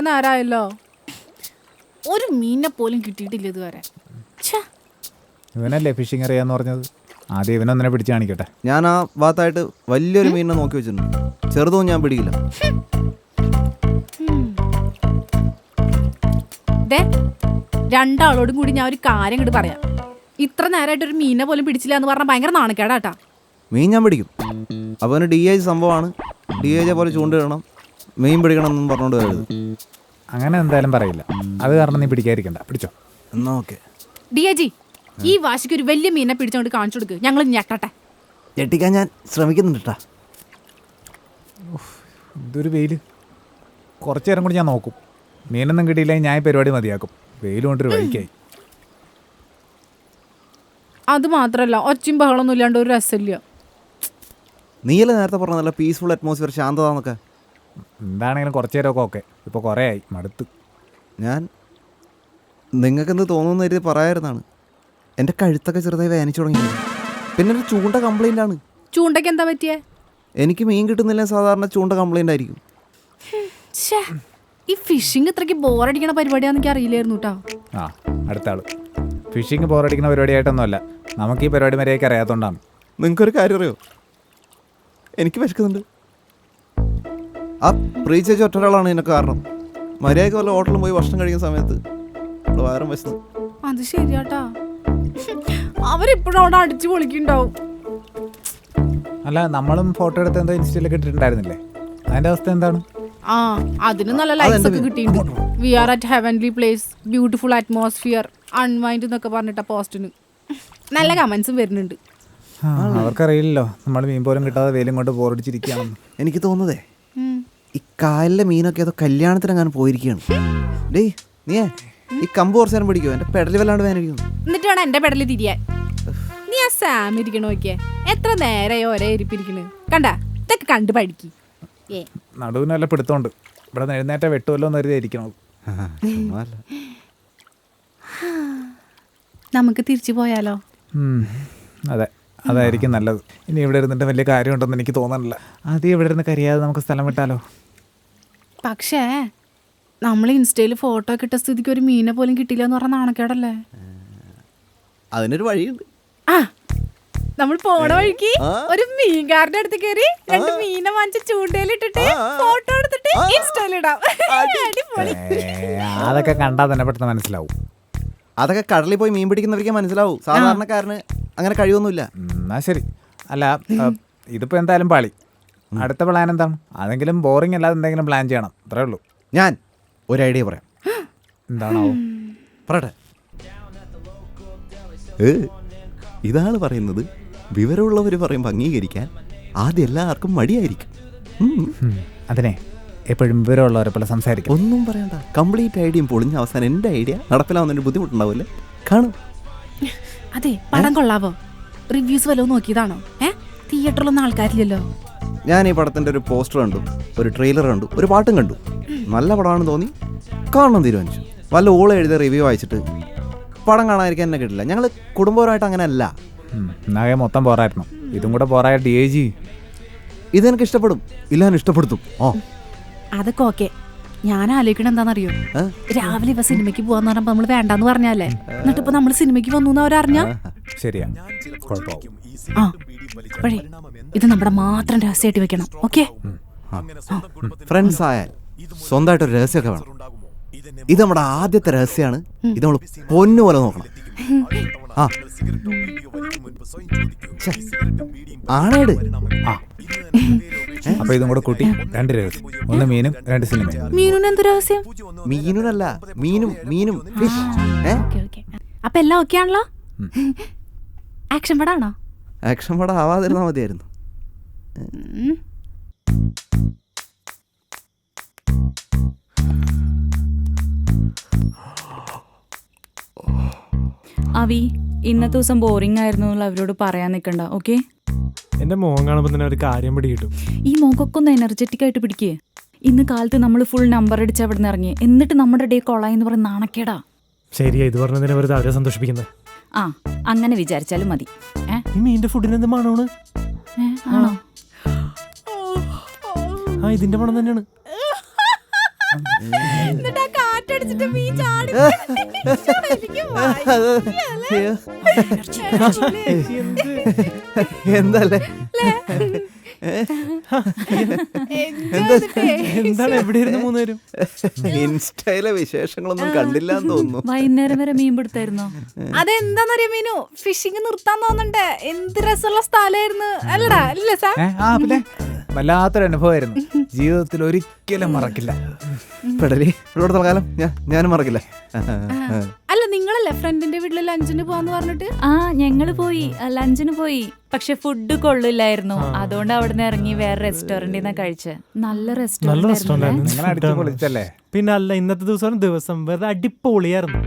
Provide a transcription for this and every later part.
നേരമായല്ലോ, ഒരു മീനിനെ പോലും കിട്ടിയിട്ടില്ല ഇതുവരെ. ഇവനല്ലേ ഫിഷിങ് അറിയാന്ന് പറഞ്ഞത്? ആദ്യം ഇവനൊന്നിനെ പിടിച്ച് കാണിക്കട്ടെ. ഞാൻ ആ ഭാഗത്തായിട്ട് വലിയൊരു മീനിനെ നോക്കി വെച്ചിട്ടുണ്ട്. ചെറുതൊന്നും ഞാൻ പിടിക്കില്ല. രണ്ടാളോടും കൂടി ഞാൻ ഒരു കാര്യം ഇങ്ങോട്ട് പറയാം. ഇത്ര നേരമായിട്ട് ഒരു മീനെ പോലും പിടിച്ചില്ല എന്ന് പറഞ്ഞാൽ ഭയങ്കര നാണക്കേടാട്ടാ. മീൻ ഞാൻ പിടിക്കും. അപ്പോൾ അവന് DIG സംഭവമാണ്. DIG പോലെ ചൂണ്ടിടണം, മീൻ പിടിക്കണം എന്നും പറഞ്ഞുകൊണ്ട് വരരുത്. അങ്ങനെ എന്തായാലും പറയില്ല. അത് കാരണം നീ പിടിക്കാതിരിക്കണ്ട. പിടിച്ചോ എന്നാ ഓക്കെ. DIG, ഈ വാശിക്ക് ഒരു വലിയ മീനെ പിടിച്ചോണ്ട് കാണിച്ചു കൊടുക്ക്, ഞങ്ങൾ ഞെട്ടട്ടെ. ഞെട്ടിക്കാൻ ഞാൻ ശ്രമിക്കുന്നുണ്ട് കേട്ടാ. ഇതൊരു വെയിൽ. കുറച്ച് നേരം കൂടി ഞാൻ നോക്കും. മീനൊന്നും കിട്ടിയില്ലെങ്കിൽ ഞാൻ ഈ പരിപാടി മതിയാക്കും. വെയിൽ കൊണ്ടൊരു വഴിക്കായി. അത് മാത്രല്ല, ഒച്ചയും ബഹളൊന്നും ഇല്ലാണ്ട് ഒരു രസമില്ല. നീയല്ലേ നേരത്തെ പറഞ്ഞ നല്ല പീസ്ഫുൾ അറ്റ്മോസ്ഫിയർ, ശാന്തത എന്നൊക്കെ. എന്താണെങ്കിലും കുറച്ച് നേരമൊക്കെ ഓക്കെ. ഇപ്പോൾ കുറേ ആയി, മടുത്ത്. ഞാൻ നിങ്ങൾക്കെന്ത് തോന്നുന്ന രീതി പറയായിരുന്നാണ്. എൻ്റെ കഴുത്തൊക്കെ ചെറുതായി വേദനിച്ചു തുടങ്ങി. പിന്നെ ഒരു ചൂണ്ട കംപ്ലൈൻ്റ് ആണ്. ചൂണ്ടയ്ക്ക് എന്താ പറ്റിയേ? എനിക്ക് മീൻ കിട്ടുന്നില്ല, സാധാരണ ചൂണ്ട കംപ്ലൈൻ്റ് ആയിരിക്കും. ഈ ഫിഷിങ് ഇത്രയ്ക്ക് ബോറടിക്കണ പരിപാടിയാന്ന് എനിക്ക് അറിയില്ലായിരുന്നു കേട്ടോ. ആ, അടുത്ത ആള്. ഫിഷിങ് ബോറടിക്കുന്ന പരിപാടിയായിട്ടൊന്നുമല്ല, നമുക്ക് ഈ പരിപാടി മര്യാദയ്ക്ക് അറിയാത്തതുകൊണ്ടാണ്. നിങ്ങൾക്കൊരു കാര്യം അറിയോ? എനിക്ക് വിശക്കുന്നുണ്ട്. ആ പ്രീച്ചേച്ചി ഒറ്റൊരാളാണ് ഇതിനൊക്കെ കാരണം. മര്യാദയ്ക്ക് വല്ല ഹോട്ടലിൽ പോയി ഭക്ഷണം കഴിക്കുന്ന സമയത്ത് ഇവിടെ വയറും വിശന്നു. അത് ശരിയാട്ടാ, അവരിപ്പോഴും അവിടെ അടിച്ചു പൊളിക്കുണ്ടാവും. അല്ല, നമ്മളും ഫോട്ടോ എടുത്ത് എന്തോ ഇൻസ്റ്റയിലൊക്കെ ഇട്ടിട്ടുണ്ടായിരുന്നില്ലേ? അതിൻ്റെ അവസ്ഥ എന്താണ്? ആ, അതിന് നല്ല ലൈക്സ് ഒക്കെ കിട്ടിയിട്ടുണ്ട്. We are at heavenly place, beautiful atmosphere, unwind എന്നൊക്കെ പറഞ്ഞിട്ട പോസ്റ്റിന് നല്ല കമന്റ്സും വരുന്നുണ്ട്. അവർക്കറിയില്ലല്ലോ നമ്മൾ മീൻ പോലും കിട്ടാതെ വെയിലും കൊണ്ട് ബോറടിച്ചിരിക്കുകയാണെന്ന്. എനിക്ക് തോന്നുന്നതേ ഈ കായലിലെ മീനൊക്കെ ഏതോ കല്യാണത്തിനെങ്ങാനും പോയിരിക്കുകയാണ്. ഡേയ് നീയേ ഈ കമ്പ് കുറച്ച് നേരം പിടിക്കുമോ? എൻ്റെ പെടലി വല്ലാണ്ട് വേദനിക്കുന്നു. എന്നിട്ട് വേണം എൻ്റെ പെടലി തിരിയാൻ. നീ ആ സാം ഇരിക്കണ നോക്കിയേ, എത്ര നേരമായി ഒരേ ഇരിപ്പിരിക്കണ്. കണ്ട, ഇതൊക്കെ കണ്ട് പഠിക്ക്. നടുവിന് നല്ല പിടുത്തമുണ്ട്. ഇവിടെ എഴുന്നേറ്റ വെട്ടുമല്ലോ എന്ന് കരുതി ഇരിക്കണത്. നമുക്ക് തിരിച്ചു പോയാലോ? അതെ, അതായിരിക്കും നല്ലത്. ഇനി ഇവിടെ ഇരുന്നിട്ട് വലിയ കാര്യമുണ്ടെന്ന് എനിക്ക് തോന്നണില്ല. ആദ്യം ഇവിടെ ഇരുന്ന് കരിയാതെ നമുക്ക് സ്ഥലം വിട്ടാലോ? പക്ഷേ നമ്മൾ ഇൻസ്റ്റയിൽ ഫോട്ടോ ഒക്കെ ഇട്ട സ്ഥിതിക്ക് ഒരു മീനെ പോലും കിട്ടില്ല എന്ന് പറഞ്ഞ നാണക്കേടല്ലേ? അതിനൊരു വഴിയുണ്ട്. ആ, നമ്മൾ പോണ വഴിക്ക് ഒരു മീൻകാരന്റെ അടുത്ത് കയറി 2 മീനെ വാങ്ങിച്ച് ചൂണ്ടയിലിട്ടിട്ട് ഫോട്ടോ എടുത്തിട്ട് ഇൻസ്റ്റയിലിടാം. അതൊക്കെ കണ്ടാൽ തന്നെ പെട്ടെന്ന് മനസ്സിലാവും. അതൊക്കെ കടലിൽ പോയി മീൻ പിടിക്കുന്നവർക്ക് മനസ്സിലാവും. സാധാരണക്കാരന് അങ്ങനെ കഴിവൊന്നുമില്ല. എന്നാ ശരി. അല്ല, ഇതിപ്പോൾ എന്തായാലും പാളി. അടുത്ത പ്ലാൻ എന്താണ്? അതെങ്കിലും ബോറിംഗ് അല്ലാതെ എന്തെങ്കിലും പ്ലാൻ ചെയ്യണം. അത്രേ ഉള്ളൂ. ഞാൻ ഒരു ഐഡിയ പറയാം. എന്താണോ പറയട്ടെ? ഇതാണ് പറയുന്നത്. വിവരമുള്ളവർ പറയുമ്പോൾ അംഗീകരിക്കാൻ ആദ്യം എല്ലാവർക്കും മടിയായിരിക്കും. അതിനെ എപ്പോഴും വിവരമുള്ളവരെ പോലെ സംസാരിക്കും. ഒന്നും പറയണ്ട. കംപ്ലീറ്റ് ഐഡിയയും പൊളിഞ്ഞ അവസാനം എൻ്റെ ഐഡിയ നടപ്പിലാവുന്നതിന് ബുദ്ധിമുട്ടുണ്ടാവില്ലേ? കാണും. അതെ, പടം കൊള്ളാവോ? റിവ്യൂസ് വല്ലതും നോക്കിയതാണോ? തിയേറ്ററിലൊന്നും ആൾക്കാരില്ലല്ലോ. ഞാൻ ഈ പടത്തിൻ്റെ ഒരു പോസ്റ്റർ കണ്ടു, ഒരു ട്രെയിലർ കണ്ടു, ഒരു പാട്ടും കണ്ടു. നല്ല പടമാണെന്ന് തോന്നി, കാണണം തീരുമാനിച്ചു. വല്ല ഓളം എഴുതിയ റിവ്യൂ വായിച്ചിട്ട് പടം കാണാതിരിക്കാൻ തന്നെ കിട്ടില്ല. ഞങ്ങൾ കുടുംബപരമായിട്ട് അങ്ങനെ അല്ല. എന്നാകെ മൊത്തം പോരായിരുന്നു. ഇതും കൂടെ പോരായ DIG. ഇതെനിക്ക് ഇഷ്ടപ്പെടും, ഇല്ലാൻ ഇഷ്ടപ്പെടുത്തും. അതൊക്കെ ഓക്കെ. ഞാൻ ആലോചിക്കണ എന്താണെന്നറിയോ? രാവിലെ ഇവ സിനിമയ്ക്ക് പോവാന്ന് പറഞ്ഞപ്പോ നമ്മള് വേണ്ടാന്ന് പറഞ്ഞല്ലേ, എന്നിട്ട് ഇപ്പൊ നമ്മള് സിനിമയ്ക്ക് വന്നു അവരറിഞ്ഞ ശരിയാ, കുഴപ്പമാവും. അപ്പോഴേ ഇത് നമ്മുടെ മാത്രം രഹസ്യമായിട്ട് വെക്കണം. ഓക്കെ? ഫ്രണ്ട്സ് ആയാൽ സ്വന്തമായിട്ടൊരു രഹസ്യമൊക്കെ വേണം. ഇത് നമ്മുടെ ആദ്യത്തെ രഹസ്യമാണ്. ഇത് നമ്മൾ പൊന്നുപോലെ നോക്കണം. ആണേട്. അപ്പൊ ഇതും കൂടെ കൂട്ടി 2 രഹസ്യം. 1 മീനും 2 സിനിമയും. മീനുന് എന്ത് രഹസ്യം? മീനുനല്ല, മീനും ഫിഷ്. അപ്പൊ എല്ലാം ഓക്കെ ആണല്ലോ? ആക്ഷൻ പടാണോ? ആക്ഷൻ പടം ആവാതിരുന്നാ മതിയായിരുന്നു. അവി, ഇന്നത്തെ ദിവസം ബോറിംഗ് ആയിരുന്നു അവരോട് പറയാൻ നിൽക്കണ്ട. ഓക്കെ? എന്റെ മോൻ കാണുമ്പോൾ തന്നെ ഒരു കാര്യം പിടി കിട്ടും. ഈ മോക്കൊക്കെ ഒന്ന് എനർജറ്റിക് ആയിട്ട് പിടിക്കേ. ഇന്ന് കാലത്ത് നമ്മൾ ഫുൾ നമ്പർ അടിച്ച് അവിടെ നിന്ന് ഇറങ്ങി, എന്നിട്ട് നമ്മുടെ ഡേ കൊളായെന്ന് പറഞ്ഞ് നാണക്കേടാ. ശരിയാ, ഇത് പറഞ്ഞതിനെ വെറുതെ അവരെ സന്തോഷിപ്പിക്കുന്നത്. ആ, അങ്ങനെ വിചാരിച്ചാലും മതി. ഈ മീനിന്റെ ഫുഡിന് എന്ത് മണമാണ്? ആണോ? ആ, ഇതിന്റെ മണം തന്നെയാണ്. എന്നിട്ട് ആ കാറ്റടിച്ചിട്ട് മീൻ ചാടി എനിക്ക് വയ്യ. എന്തല്ലേ എന്താണ് എവിടെയായിരുന്നു മൂന്നുപേരും? ഇൻസ്റ്റയിലെ വിശേഷങ്ങളൊന്നും കണ്ടില്ല എന്ന് തോന്നുന്നു. വൈകുന്നേരം വരെ മീൻ പിടുത്തായിരുന്നോ? അതെന്താന്നറിയാ മീനു, ഫിഷിങ് നിർത്താൻ തോന്നുന്നുണ്ട്. എന്ത് രസമുള്ള സ്ഥലമായിരുന്നു അല്ലടാ, അല്ലേ സാർ? ആ പിന്നെ വല്ലാത്തൊരു അനുഭവമായിരുന്നു, ജീവിതത്തിൽ ഒരിക്കലും മറക്കില്ല. പെടലി ഇവിടെ തൽക്കാലം ഞാനും മറക്കില്ല. അല്ല, നിങ്ങളല്ലേ ഫ്രണ്ടിന്റെ വീട്ടിൽ ലഞ്ചിന് പോവാന്ന് പറഞ്ഞിട്ട്? ആ ഞങ്ങള് പോയി, ലഞ്ചിന് പോയി. പക്ഷെ ഫുഡ് കൊള്ളില്ലായിരുന്നു. അതുകൊണ്ട് അവിടുന്ന് ഇറങ്ങി വേറെ റെസ്റ്റോറന്റിൽ നിന്നാ കഴിച്ചേ. നല്ല നല്ല റെസ്റ്റോറന്റ് റെസ്റ്റോറന്റ് നിങ്ങൾ അടിച്ചു പൊളിച്ചല്ലേ? പിന്നെ അല്ല, ഇന്നത്തെ ദിവസം വെറുതെ അടിപൊളിയായിരുന്നു.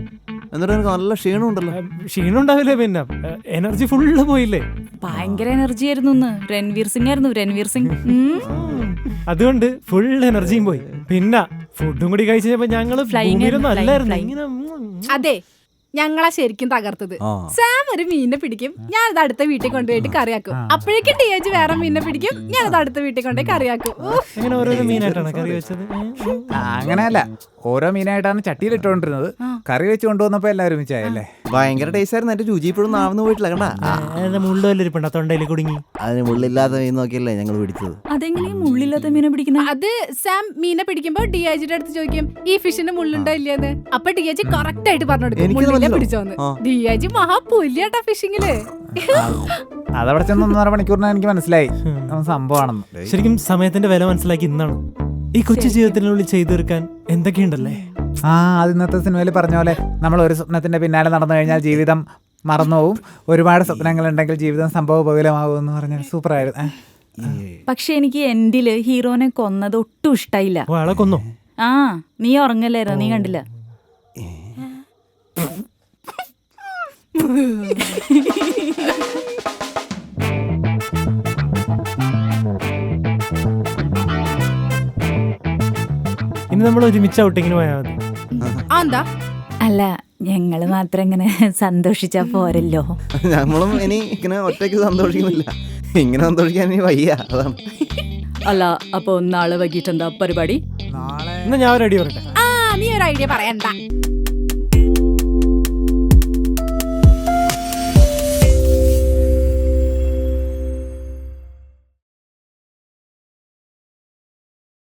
എന്നിട്ട് എനിക്ക് നല്ല ക്ഷീണം ഉണ്ടല്ലോ. ക്ഷീണം ഉണ്ടാവില്ലേ, പിന്നെ എനർജി ഫുള്ള് പോയില്ലേ. ഭയങ്കര എനർജി ആയിരുന്നു. രൺവീർ സിംഗ് ആയിരുന്നു, രൺവീർ സിംഗ്. അതുകൊണ്ട് ഫുൾ എനർജിയും പോയി. പിന്നെ ഫുഡും കൂടി കഴിച്ചപ്പോ ഞങ്ങള് Flying ഭൂമിയിലൊന്നും ആയിരുന്നു, അല്ലായിരുന്നു. flying. ഇങ്ങനെ അതെ, ഞങ്ങളാ ശരിക്കും തകർത്തത്. സാം ഒരു മീനിനെ പിടിക്കും, ഞാനത് അടുത്ത വീട്ടിൽ കൊണ്ടുപോയിട്ട് കറിയാക്കും. അപ്പോഴേക്കും ടിയേജ് വേറെ മീനിനെ പിടിക്കും, ഞാനത് അടുത്ത വീട്ടിൽ കൊണ്ടുപോയി കറിയാക്കും. അങ്ങനെ ഓരോരോ മീനായിട്ടാണ് കറി വെച്ചത്. അങ്ങനെയല്ല, ഓരോ മീനായിട്ടാണ് ചട്ടിയിൽ ഇട്ടുകൊണ്ടിരുന്നത്. കറി വെച്ച് കൊണ്ടുവന്നപ്പോ എല്ലാവരും ഒരുമിച്ചായല്ലേ? ഭയങ്കര ടേസ്റ്റ് ആയിരുന്നു. എന്റെ രുചി ഇപ്പോഴും നാവുന്ന പോയിട്ടില്ല കണ്ടാ. മുള്ളു വല്ലിരിപ്പുണ്ട തൊണ്ടയിൽ കുടുങ്ങി. അതിന് മുള്ളില്ലാത്ത മീൻ നോക്കിയല്ലേ ഞങ്ങൾ പിടിച്ചത്. അതെങ്ങനെയും മുള്ളില്ലാത്ത മീനെ പിടിക്കുന്ന? അത് സാം മീനെ പിടിക്കുമ്പോ ഡിയാജിയുടെ അടുത്ത് ചോദിക്കും ഈ ഫിഷിന് മുള്ളുണ്ടോ ഇല്ലയെന്ന്. അപ്പൊ ഡിയാജി കറക്റ്റ് ആയിട്ട് പറഞ്ഞു കൊടുക്കും എനിക്കത് മുള്ളിലെ മനസ്സിലാവും. പിടിച്ചോന്ന്. ഡിയാജി മഹാപുല്യാട്ടാ ഫിഷിങ്ങില്. അതവിടെ ചെന്ന് 1.5 മണിക്കൂറിന് എനിക്ക് മനസ്സിലായി സംഭവമാണെന്ന്. ശരിക്കും സമയത്തിന്റെ വില മനസ്സിലാക്കി ഇന്നാണ്. ഈ കൊച്ചു ജീവിതത്തിനുള്ളിൽ ചെയ്തു തീർക്കാൻ എന്തൊക്കെയുണ്ടല്ലേ. ആ, അത് ഇന്നത്തെ സിനിമയിൽ പറഞ്ഞ പോലെ നമ്മൾ ഒരു സ്വപ്നത്തിന്റെ പിന്നാലെ നടന്നു കഴിഞ്ഞാൽ ജീവിതം മറന്നുപോകും, ഒരുപാട് സ്വപ്നങ്ങൾ ഉണ്ടെങ്കിൽ ജീവിതം സംഭവബഹുലമാകും എന്ന് പറഞ്ഞാൽ സൂപ്പറായിരുന്നു. പക്ഷെ എനിക്ക് എൻഡില് ഹീറോനെ കൊന്നത് ഒട്ടും ഇഷ്ടായില്ല. ഓ, ആളെ കൊന്നോ? ആ, നീ ഉറങ്ങല്ലായിരുന്നു, നീ കണ്ടില്ല. ഇനി നമ്മൾ ഒരുമിച്ച് ഔട്ടിങ്ങിന് പോയാൽ മതി. എന്താ അല്ല, ഞങ്ങള് മാത്രം ഇങ്ങനെ സന്തോഷിച്ചാ പോരല്ലോ. നമ്മളും ഇനി ഇങ്ങനെ ഒറ്റയ്ക്ക് സന്തോഷിക്കുന്നില്ല, ഇങ്ങനെ സന്തോഷിക്കാൻ ഇനി വയ്യ, അതാണ്. അല്ല, അപ്പൊ നാളെ വൈകിട്ട് എന്താ പരിപാടി? നാളെ എന്നാ ഞാൻ ഒരു ഐഡിയ പറയട്ടെ. നീ ഒരു ഐഡിയ പറയണ്ട.